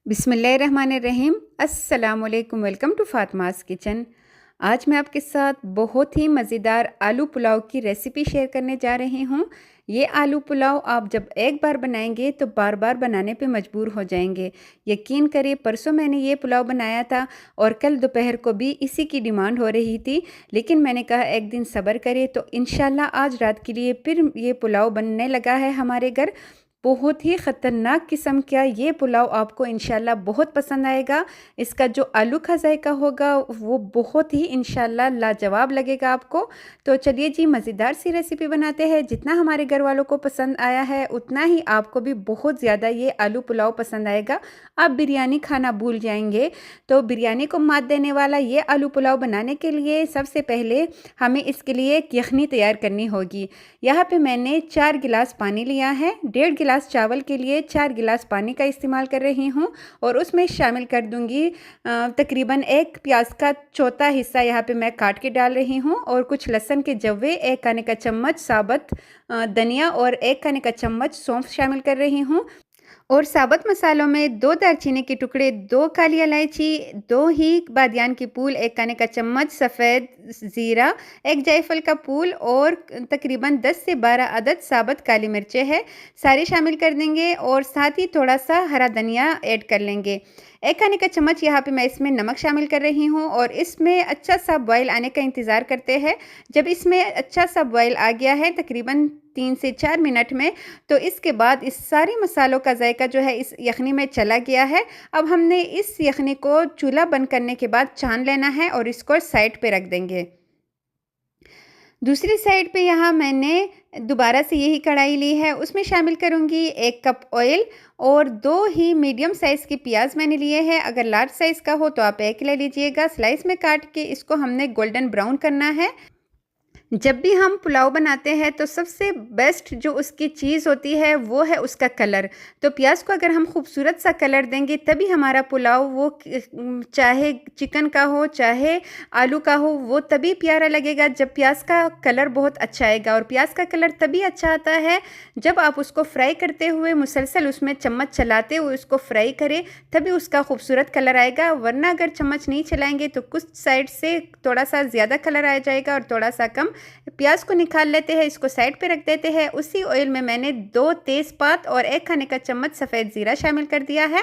बिस्मिल्लाहिर्रहमानिर्रहीम। अस्सलामुअलैकुम। Welcome to Fatima's kitchen. आज मैं आपके साथ बहुत ही मज़ेदार आलू पुलाव की रेसिपी शेयर करने जा रही हूँ। ये आलू पुलाव आप जब एक बार बनाएंगे तो बार बार बनाने पे मजबूर हो जाएंगे। यकीन करिए, परसों मैंने ये पुलाव बनाया था और कल दोपहर को भी इसी की डिमांड हो रही थी, लेकिन मैंने कहा एक दिन सब्र करें तो इंशाल्लाह आज रात के लिए फिर ये पुलाव बनने लगा है हमारे घर। बहुत ही ख़तरनाक किस्म का ये पुलाव आपको इंशाल्लाह बहुत पसंद आएगा। इसका जो आलू का जायका होगा वो बहुत ही इंशाल्लाह लाजवाब लगेगा आपको। तो चलिए जी, मज़ेदार सी रेसिपी बनाते हैं। जितना हमारे घर वालों को पसंद आया है उतना ही आपको भी बहुत ज़्यादा ये आलू पुलाव पसंद आएगा। आप बिरयानी खाना भूल जाएंगे। तो बिरयानी को मात देने वाला ये आलू पुलाव बनाने के लिए सबसे पहले हमें इसके लिए एक यखनी तैयार करनी होगी। यहाँ पे मैंने 4 गिलास पानी लिया है। 1.5 गिलास चावल के लिए 4 गिलास पानी का इस्तेमाल कर रही हूँ और उसमें शामिल कर दूँगी तकरीबन एक प्याज का चौथा हिस्सा यहाँ पे मैं काट के डाल रही हूँ और कुछ लहसुन के जव्वे, 1 खाने का चम्मच साबुत धनिया और 1 खाने का चम्मच सौंफ शामिल कर रही हूँ। और साबुत मसालों में 2 दालचीनी के टुकड़े, 2 काली इलायची, 2 ही बादियान की फूल, 1 खाने का चम्मच सफ़ेद ज़ीरा, 1 जायफल का फूल और तकरीबन 10 से 12 अदद साबुत काली मिर्चें हैं, सारी शामिल कर देंगे और साथ ही थोड़ा सा हरा धनिया ऐड कर लेंगे। 1 खाने का चम्मच यहाँ पे मैं इसमें नमक शामिल कर रही हूँ और इसमें अच्छा सा बॉयल आने का इंतज़ार करते हैं। जब इसमें अच्छा सा बॉयल आ गया है तकरीबन 3 से 4 मिनट में, तो इसके बाद इस सारी मसालों का जायका जो है इस यखनी में चला गया है। अब हमने इस यखनी को चूल्हा बंद करने के बाद छान लेना है और इसको साइड पे रख देंगे। दूसरी साइड पे यहाँ मैंने दोबारा से यही कढ़ाई ली है, उसमें शामिल करूँगी 1 कप ऑयल और 2 ही मीडियम साइज़ के प्याज मैंने लिए हैं। अगर लार्ज साइज़ का हो तो आप 1 ले लीजिएगा। स्लाइस में काट के इसको हमने गोल्डन ब्राउन करना है। जब भी हम पुलाव बनाते हैं तो सबसे बेस्ट जो उसकी चीज़ होती है वो है उसका कलर। तो प्याज को अगर हम खूबसूरत सा कलर देंगे तभी हमारा पुलाव वो चाहे चिकन का हो चाहे आलू का हो वो तभी प्यारा लगेगा जब प्याज का कलर बहुत अच्छा आएगा। और प्याज का कलर तभी अच्छा आता है जब आप उसको फ्राई करते हुए मुसलसल उसमें चम्मच चलाते हुए उसको फ्राई करें, तभी उसका खूबसूरत कलर आएगा। वरना अगर चम्मच नहीं चलाएंगे तो कुछ साइड से थोड़ा सा ज़्यादा कलर आ जाएगा और थोड़ा सा कम। प्याज को निकाल लेते हैं, इसको साइड पे रख देते हैं। उसी ऑयल में मैंने 2 तेज़पात और 1 खाने का चम्मच सफ़ेद ज़ीरा शामिल कर दिया है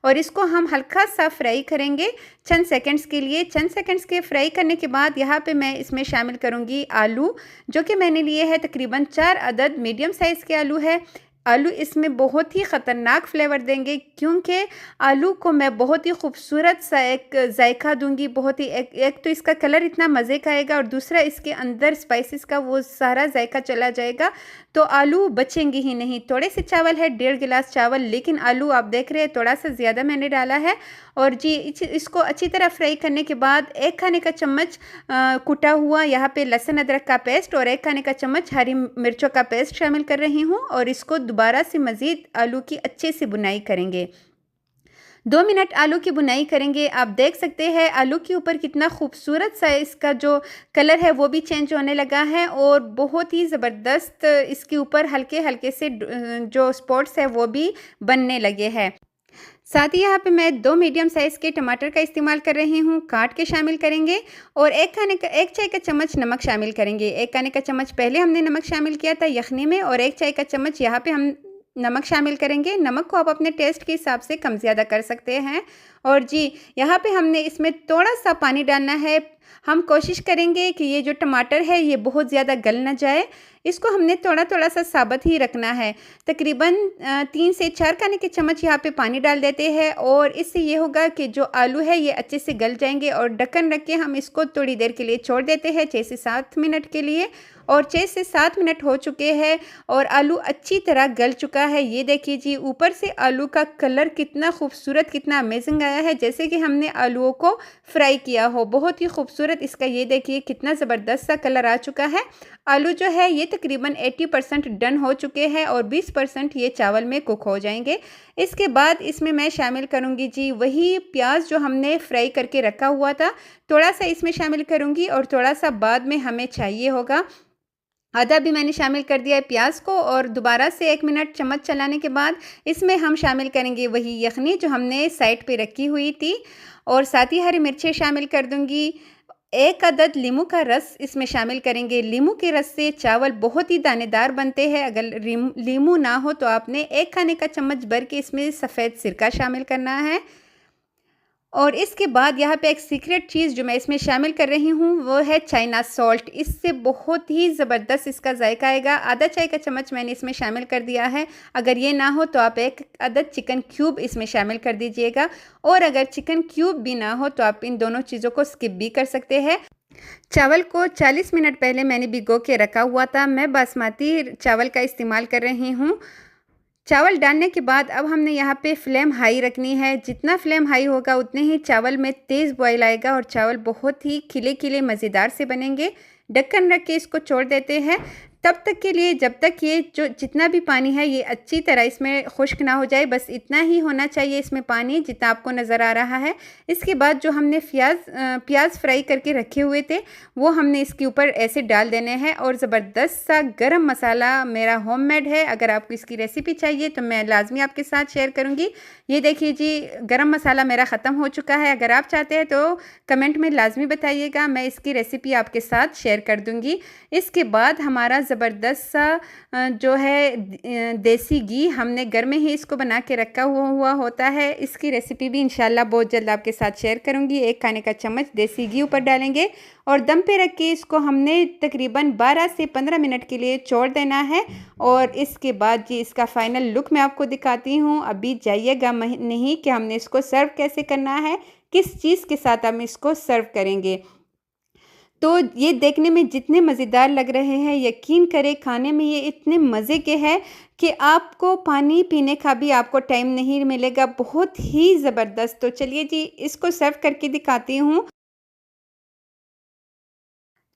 और इसको हम हल्का सा फ्राई करेंगे चंद सेकंड्स के लिए। चंद सेकंड्स के फ्राई करने के बाद यहाँ पे मैं इसमें शामिल करूँगी आलू, जो कि मैंने लिए है तकरीबन 4 अदद मीडियम साइज़ के आलू है। आलू इसमें बहुत ही ख़तरनाक फ्लेवर देंगे क्योंकि आलू को मैं बहुत ही खूबसूरत सा एक जायका दूंगी। बहुत ही एक तो इसका कलर इतना मज़े का आएगा और दूसरा इसके अंदर स्पाइसेस का वो सारा जायका चला जाएगा, तो आलू बचेंगे ही नहीं। थोड़े से चावल है, 1.5 गिलास चावल, लेकिन आलू आप देख रहे हैं थोड़ा सा ज़्यादा मैंने डाला है। और जी इसको अच्छी तरह फ्राई करने के बाद 1 खाने का चम्मच कुटा हुआ यहाँ पे लहसुन अदरक का पेस्ट और 1 खाने का चम्मच हरी मिर्चों का पेस्ट शामिल कर रही हूँ और इसको दोबारा से मज़ीद आलू की अच्छे से बुनाई करेंगे। 2 मिनट आलू की बुनाई करेंगे। आप देख सकते हैं आलू के ऊपर कितना खूबसूरत सा इसका जो कलर है वो भी चेंज होने लगा है और बहुत ही ज़बरदस्त इसके ऊपर हल्के हल्के से जो स्पॉट्स है वो भी बनने लगे हैं। साथ ही यहाँ पे मैं 2 मीडियम साइज़ के टमाटर का इस्तेमाल कर रही हूँ, काट के शामिल करेंगे और 1 चाय का चम्मच नमक शामिल करेंगे। 1 खाने का चम्मच पहले हमने नमक शामिल किया था यखनी में और 1 चाय का चम्मच यहाँ पे हम नमक शामिल करेंगे। नमक को आप अपने टेस्ट के हिसाब से कम ज़्यादा कर सकते हैं। और जी यहाँ पे हमने इसमें थोड़ा सा पानी डालना है। हम कोशिश करेंगे कि ये जो टमाटर है ये बहुत ज़्यादा गल ना जाए। इसको हमने थोड़ा थोड़ा सा साबुत ही रखना है। तकरीबन 3 से 4 खाने के चम्मच यहाँ पे पानी डाल देते हैं और इससे ये होगा कि जो आलू है ये अच्छे से गल जाएंगे। और ढक्कन रख के हम इसको थोड़ी देर के लिए छोड़ देते हैं, 6 से 7 मिनट के लिए। और 6 से 7 मिनट हो चुके हैं और आलू अच्छी तरह गल चुका है। ये देखिए जी, ऊपर से आलू का कलर कितना खूबसूरत, कितना अमेजिंग आया है, जैसे कि हमने आलूओं को फ्राई किया हो। बहुत ही खूबसूरत इसका ये देखिए कितना ज़बरदस्त सा कलर आ चुका है। आलू जो है ये तकरीबन 80% डन हो चुके हैं और 20% ये चावल में कुक हो जाएंगे। इसके बाद इसमें मैं शामिल करूँगी जी वही प्याज जो हमने फ्राई करके रखा हुआ था, थोड़ा सा इसमें शामिल करूँगी और थोड़ा सा बाद में हमें चाहिए होगा। आधा भी मैंने शामिल कर दिया है प्याज को और दोबारा से 1 मिनट चम्मच चलाने के बाद इसमें हम शामिल करेंगे वही यखनी जो हमने साइड पे रखी हुई थी और साथ ही हरी मिर्चें शामिल कर दूंगी। 1 अदद नींबू का रस इसमें शामिल करेंगे। नींबू के रस से चावल बहुत ही दानेदार बनते हैं। अगर नींबू ना हो तो आपने 1 खाने का चम्मच भर के इसमें सफ़ेद सिरका शामिल करना है। और इसके बाद यहाँ पे एक सीक्रेट चीज़ जो मैं इसमें शामिल कर रही हूँ वो है चाइना सॉल्ट। इससे बहुत ही ज़बरदस्त इसका जायका आएगा। आधा चाय का चम्मच मैंने इसमें शामिल कर दिया है। अगर ये ना हो तो आप 1 अदद चिकन क्यूब इसमें शामिल कर दीजिएगा और अगर चिकन क्यूब भी ना हो तो आप इन दोनों चीज़ों को स्किप भी कर सकते हैं। चावल को 40 मिनट पहले मैंने भिगो के रखा हुआ था। मैं बासमती चावल का इस्तेमाल कर रही हूँ। चावल डालने के बाद अब हमने यहाँ पे फ्लेम हाई रखनी है। जितना फ्लेम हाई होगा उतने ही चावल में तेज़ बॉईल आएगा और चावल बहुत ही खिले खिले मज़ेदार से बनेंगे। ढक्कन रख के इसको छोड़ देते हैं तब तक के लिए जब तक ये जो जितना भी पानी है ये अच्छी तरह इसमें खुश्क ना हो जाए। बस इतना ही होना चाहिए इसमें पानी जितना आपको नज़र आ रहा है। इसके बाद जो हमने प्याज फ्राई करके रखे हुए थे वो हमने इसके ऊपर ऐसे डाल देने हैं और ज़बरदस्त सा गरम मसाला मेरा होममेड है। अगर आपको इसकी रेसिपी चाहिए तो मैं लाजमी आपके साथ शेयर करूँगी। ये देखिए जी, गरम मसाला मेरा ख़त्म हो चुका है। अगर आप चाहते हैं तो कमेंट में लाजमी बताइएगा, मैं इसकी रेसिपी आपके साथ शेयर कर दूँगी। इसके बाद हमारा ज़बरदस्त सा जो है देसी घी हमने घर में ही इसको बना के रखा हुआ होता है। इसकी रेसिपी भी इंशाल्लाह बहुत जल्द आपके साथ शेयर करूंगी। 1 खाने का चम्मच देसी घी ऊपर डालेंगे और दम पे रख के इसको हमने तकरीबन 12 से 15 मिनट के लिए छोड़ देना है। और इसके बाद जी इसका फाइनल लुक मैं आपको दिखाती हूँ। अभी जाइएगा नहीं कि हमने इसको सर्व कैसे करना है, किस चीज़ के साथ हम इसको सर्व करेंगे। तो ये देखने में जितने मज़ेदार लग रहे हैं यकीन करें खाने में ये इतने मज़े के हैं कि आपको पानी पीने का भी आपको टाइम नहीं मिलेगा। बहुत ही ज़बरदस्त। तो चलिए जी इसको सर्व करके दिखाती हूँ।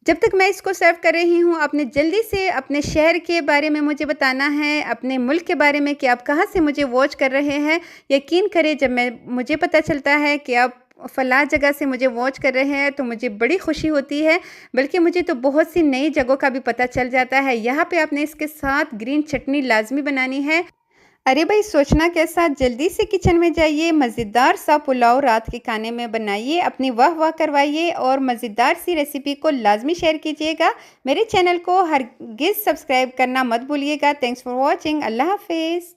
जब तक मैं इसको सर्व कर रही हूँ आपने जल्दी से अपने शहर के बारे में मुझे बताना है, अपने मुल्क के बारे में कि आप कहाँ से मुझे वॉच कर रहे हैं। यकीन करें जब मुझे पता चलता है कि आप फ़लाँ जगह से मुझे वॉच कर रहे हैं तो मुझे बड़ी खुशी होती है। बल्कि मुझे तो बहुत सी नई जगहों का भी पता चल जाता है। यहाँ पे आपने इसके साथ ग्रीन चटनी लाजमी बनानी है। अरे भाई सोचना कैसा, जल्दी से किचन में जाइए, मज़ेदार सा पुलाव रात के खाने में बनाइए, अपनी वाह वाह करवाइए और मज़ेदार सी रेसिपी को लाजमी शेयर कीजिएगा। मेरे चैनल को हरगिज़ सब्सक्राइब करना मत भूलिएगा। Thanks for watching. अल्लाह हाफिज़।